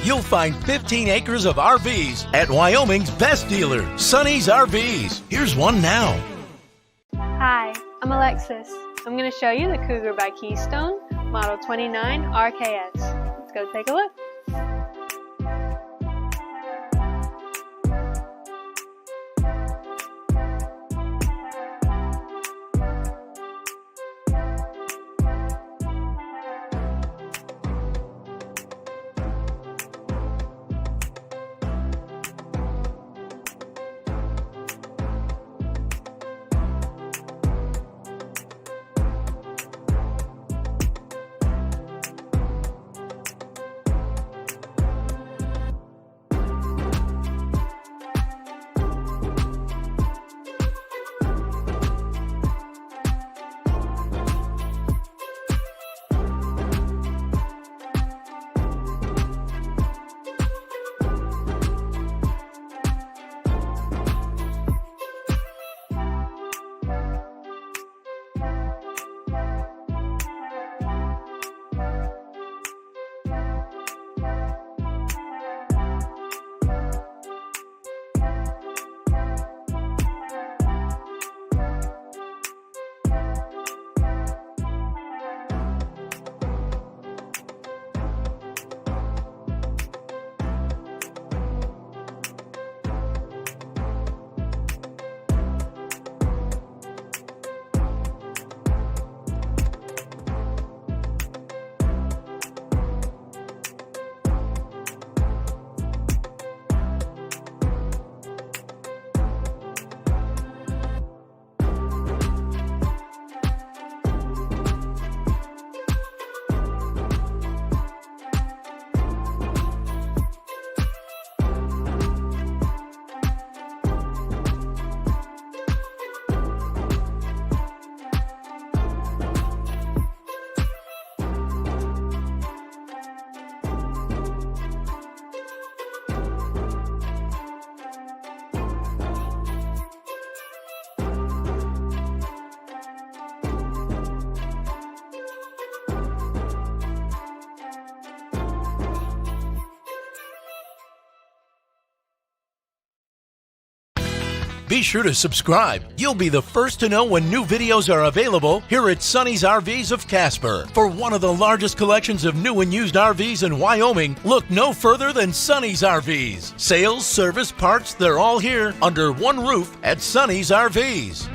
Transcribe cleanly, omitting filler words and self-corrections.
You'll find 15 acres of RVs at Wyoming's best dealer, Sonny's RVs. Here's one now. Hi, I'm Alexis. I'm going to show you the Cougar by Keystone, model 29RKS. Let's go take a look. Be sure to subscribe. You'll be the first to know when new videos are available here at Sonny's RVs of Casper. For one of the largest collections of new and used RVs in Wyoming, look no further than Sonny's RVs. Sales, service, parts, they're all here under one roof at Sonny's RVs.